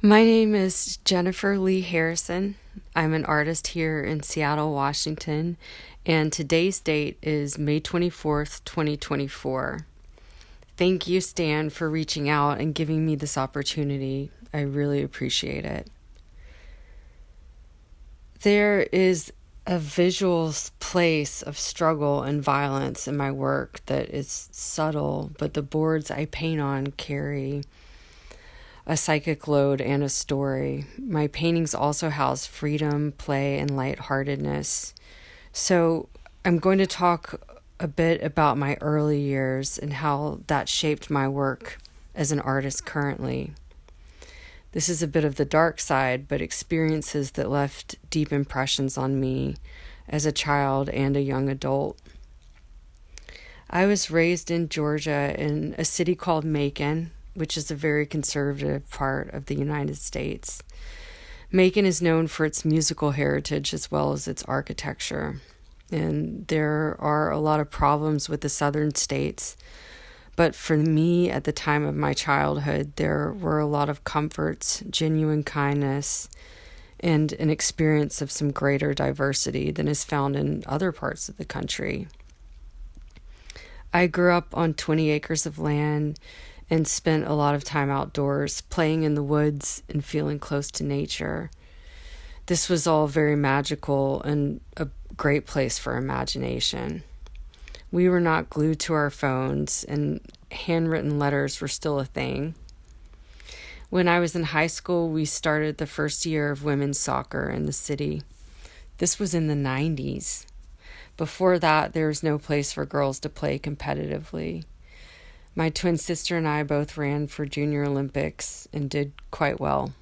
My name is Jennifer Leigh Harrison. I'm an artist here in Seattle, Washington, and today's date is May 24th, 2024. Thank you, Stan, for reaching out and giving me this opportunity. I really appreciate it. There is a visual place of struggle and violence in my work that is subtle, but the boards I paint on carry a psychic load and a story. My paintings also house freedom, play, and lightheartedness. So I'm going to talk a bit about my early years and how that shaped my work as an artist currently. This is a bit of the dark side, but experiences that left deep impressions on me as a child and a young adult. I was raised in Georgia in a city called Macon, which is a very conservative part of the United States. Macon is known for its musical heritage as well as its architecture. And there are a lot of problems with the southern states. But for me, at the time of my childhood, there were a lot of comforts, genuine kindness, and an experience of some greater diversity than is found in other parts of the country. I grew up on 20 acres of land and spent a lot of time outdoors, playing in the woods and feeling close to nature. This was all very magical and a great place for imagination. We were not glued to our phones, and handwritten letters were still a thing. When I was in high school, we started the first year of women's soccer in the city. This was in the 90s. Before that, there was no place for girls to play competitively. My twin sister and I both ran for Junior Olympics and did quite well.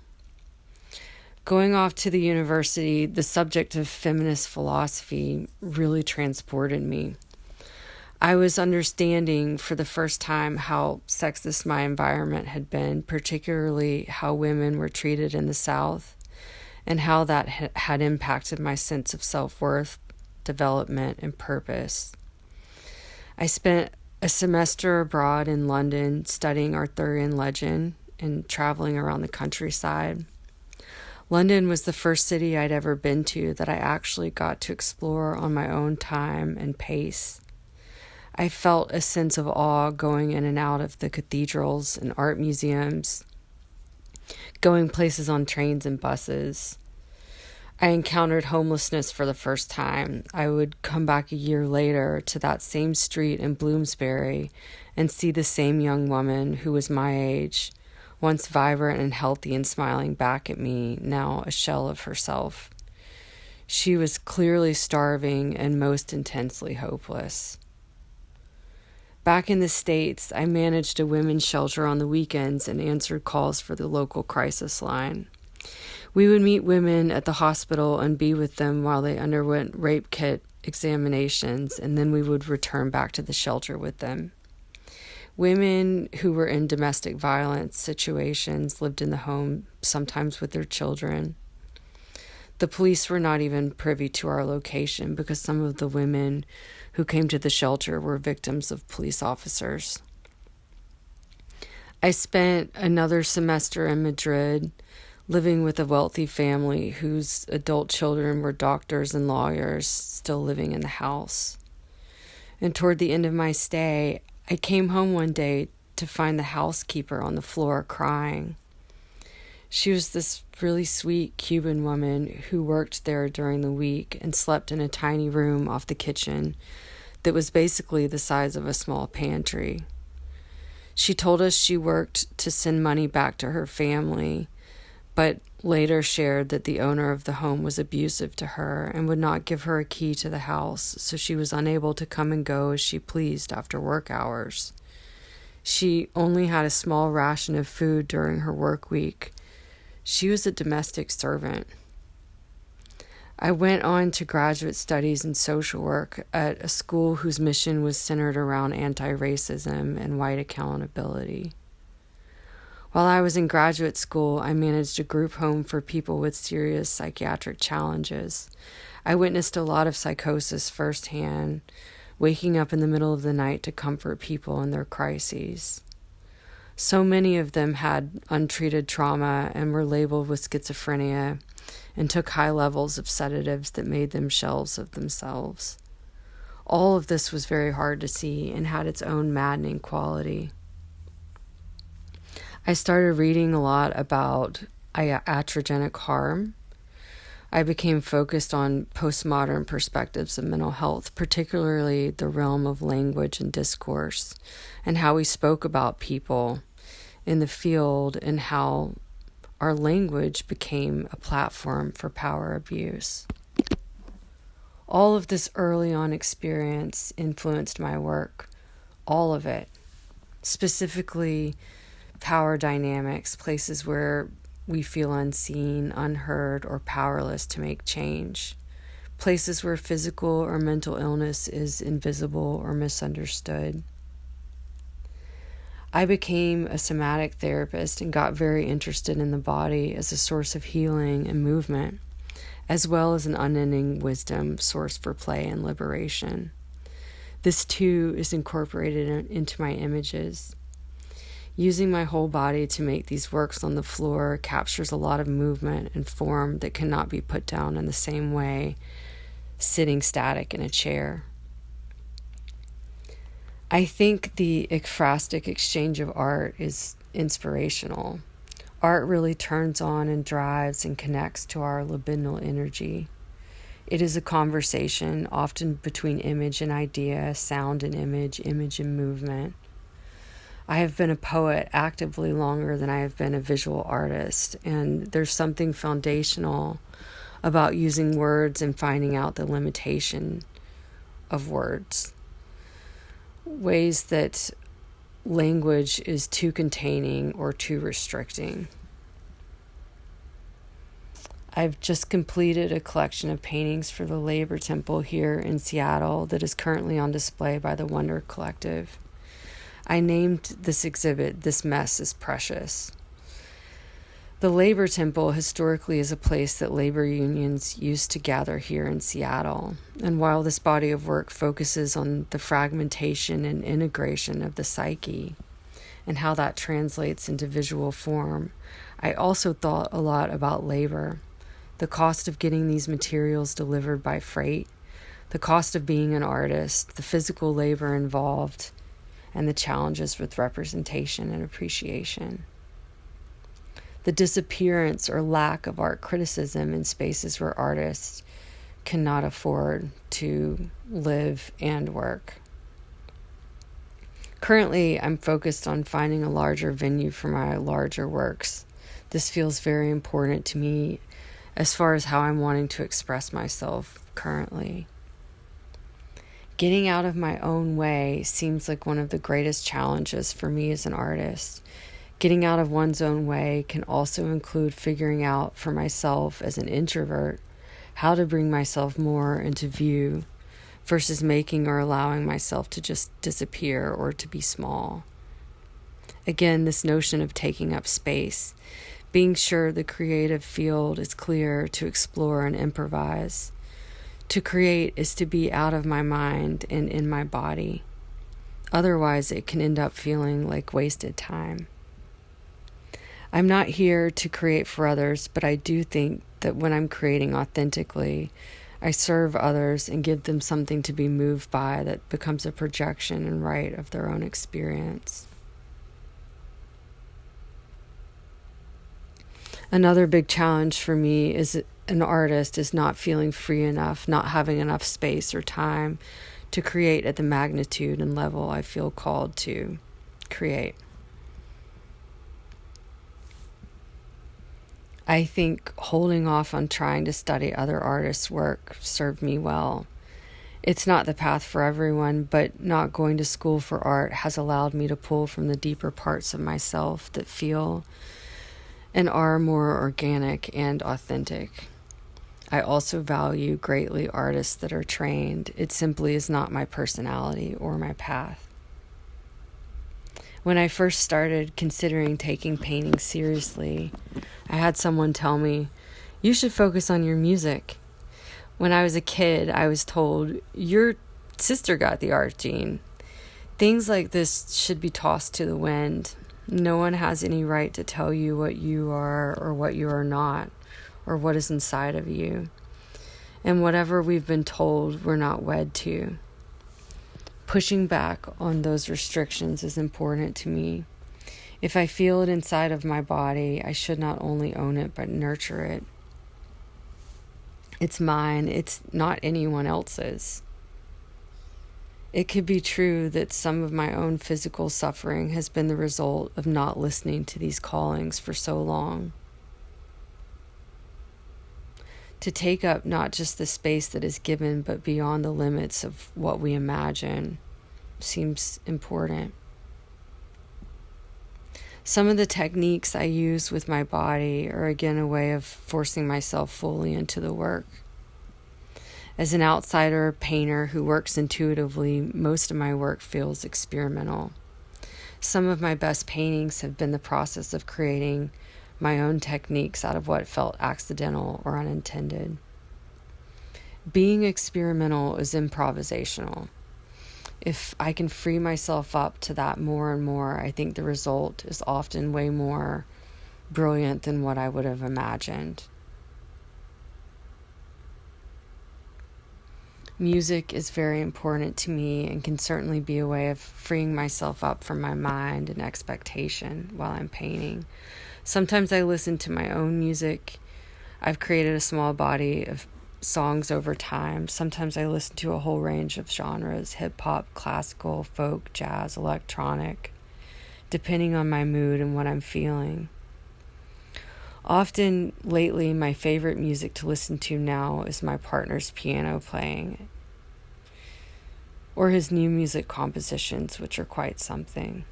Going off to the university, the subject of feminist philosophy really transported me. I was understanding for the first time how sexist my environment had been, particularly how women were treated in the South, and how that had impacted my sense of self-worth, development, and purpose. I spent a semester abroad in London studying Arthurian legend and traveling around the countryside. London was the first city I'd ever been to that I actually got to explore on my own time and pace. I felt a sense of awe going in and out of the cathedrals and art museums, going places on trains and buses. I encountered homelessness for the first time. I would come back a year later to that same street in Bloomsbury and see the same young woman who was my age, once vibrant and healthy and smiling back at me, now a shell of herself. She was clearly starving and most intensely hopeless. Back in the States, I managed a women's shelter on the weekends and answered calls for the local crisis line. We would meet women at the hospital and be with them while they underwent rape kit examinations, and then we would return back to the shelter with them. Women who were in domestic violence situations lived in the home, sometimes with their children. The police were not even privy to our location because some of the women who came to the shelter were victims of police officers. I spent another semester in Madrid, living with a wealthy family whose adult children were doctors and lawyers still living in the house. And toward the end of my stay, I came home one day to find the housekeeper on the floor crying. She was this really sweet Cuban woman who worked there during the week and slept in a tiny room off the kitchen that was basically the size of a small pantry. She told us she worked to send money back to her family, but later shared that the owner of the home was abusive to her and would not give her a key to the house, so she was unable to come and go as she pleased after work hours. She only had a small ration of food during her work week. She was a domestic servant. I went on to graduate studies in social work at a school whose mission was centered around anti-racism and white accountability. While I was in graduate school, I managed a group home for people with serious psychiatric challenges. I witnessed a lot of psychosis firsthand, waking up in the middle of the night to comfort people in their crises. So many of them had untreated trauma and were labeled with schizophrenia and took high levels of sedatives that made them shells of themselves. All of this was very hard to see and had its own maddening quality. I started reading a lot about iatrogenic harm. I became focused on postmodern perspectives of mental health, particularly the realm of language and discourse, and how we spoke about people in the field and how our language became a platform for power abuse. All of this early on experience influenced my work, all of it, specifically power dynamics, places where we feel unseen, unheard, or powerless to make change, places where physical or mental illness is invisible or misunderstood. I became a somatic therapist and got very interested in the body as a source of healing and movement, as well as an unending wisdom source for play and liberation. This too is incorporated into my images. Using my whole body to make these works on the floor captures a lot of movement and form that cannot be put down in the same way sitting static in a chair. I think the ekphrastic exchange of art is inspirational. Art really turns on and drives and connects to our libidinal energy. It is a conversation, often between image and idea, sound and image and movement. I have been a poet actively longer than I have been a visual artist, and there's something foundational about using words and finding out the limitation of words. Ways that language is too containing or too restricting. I've just completed a collection of paintings for the Labor Temple here in Seattle that is currently on display by the Wonder Collective. I named this exhibit, "This Mess is Precious." The Labor Temple historically is a place that labor unions used to gather here in Seattle. And while this body of work focuses on the fragmentation and integration of the psyche and how that translates into visual form, I also thought a lot about labor, the cost of getting these materials delivered by freight, the cost of being an artist, the physical labor involved, and the challenges with representation and appreciation. The disappearance or lack of art criticism in spaces where artists cannot afford to live and work. Currently, I'm focused on finding a larger venue for my larger works. This feels very important to me as far as how I'm wanting to express myself currently. Getting out of my own way seems like one of the greatest challenges for me as an artist. Getting out of one's own way can also include figuring out for myself as an introvert how to bring myself more into view versus making or allowing myself to just disappear or to be small. Again, this notion of taking up space, being sure the creative field is clear to explore and improvise. To create is to be out of my mind and in my body. Otherwise, it can end up feeling like wasted time. I'm not here to create for others, but I do think that when I'm creating authentically, I serve others and give them something to be moved by that becomes a projection and right of their own experience. Another big challenge for me is an artist is not feeling free enough, not having enough space or time to create at the magnitude and level I feel called to create. I think holding off on trying to study other artists' work served me well. It's not the path for everyone, but not going to school for art has allowed me to pull from the deeper parts of myself that feel and are more organic and authentic. I also value greatly artists that are trained. It simply is not my personality or my path. When I first started considering taking painting seriously, I had someone tell me, "You should focus on your music." When I was a kid, I was told, "Your sister got the art gene." Things like this should be tossed to the wind. No one has any right to tell you what you are or what you are not, or what is inside of you. And whatever we've been told, we're not wed to. Pushing back on those restrictions is important to me. If I feel it inside of my body, I should not only own it, but nurture it. It's mine. It's not anyone else's. It could be true that some of my own physical suffering has been the result of not listening to these callings for so long. To take up not just the space that is given, but beyond the limits of what we imagine seems important. Some of the techniques I use with my body are again a way of forcing myself fully into the work. As an outsider painter who works intuitively, most of my work feels experimental. Some of my best paintings have been the process of creating my own techniques out of what felt accidental or unintended. Being experimental is improvisational. If I can free myself up to that more and more, I think the result is often way more brilliant than what I would have imagined. Music is very important to me and can certainly be a way of freeing myself up from my mind and expectation while I'm painting. Sometimes I listen to my own music. I've created a small body of songs over time. Sometimes I listen to a whole range of genres: hip-hop, classical, folk, jazz, electronic, depending on my mood and what I'm feeling. Often, lately, my favorite music to listen to now is my partner's piano playing, or his new music compositions, which are quite something.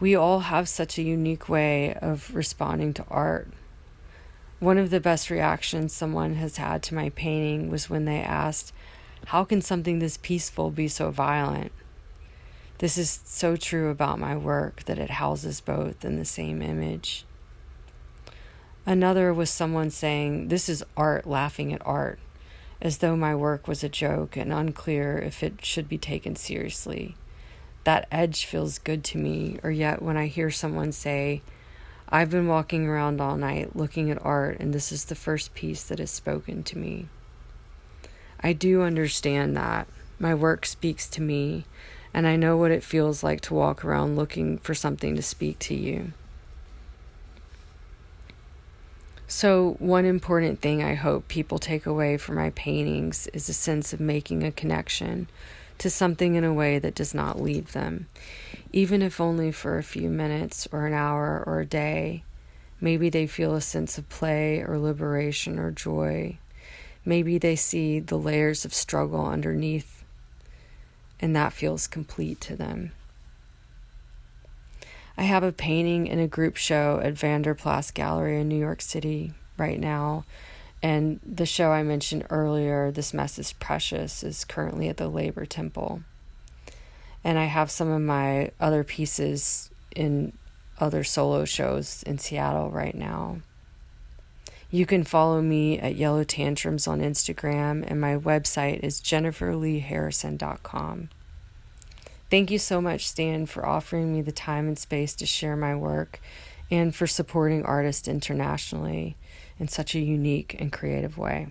We all have such a unique way of responding to art. One of the best reactions someone has had to my painting was when they asked, "How can something this peaceful be so violent?" This is so true about my work, that it houses both in the same image. Another was someone saying, "This is art laughing at art," as though my work was a joke and unclear if it should be taken seriously. That edge feels good to me, or yet when I hear someone say, "I've been walking around all night looking at art, and this is the first piece that has spoken to me." I do understand that. My work speaks to me, and I know what it feels like to walk around looking for something to speak to you. So, one important thing I hope people take away from my paintings is a sense of making a connection to something in a way that does not leave them, even if only for a few minutes or an hour or a day. Maybe they feel a sense of play or liberation or joy. Maybe they see the layers of struggle underneath, and that feels complete to them. I have a painting in a group show at Vanderplas Gallery in New York City right now, and the show I mentioned earlier, This Mess is Precious, is currently at the Labor Temple. And I have some of my other pieces in other solo shows in Seattle right now. You can follow me at Yellow Tantrums on Instagram, and my website is jenniferleeharrison.com. Thank you so much, Stan, for offering me the time and space to share my work and for supporting artists internationally in such a unique and creative way.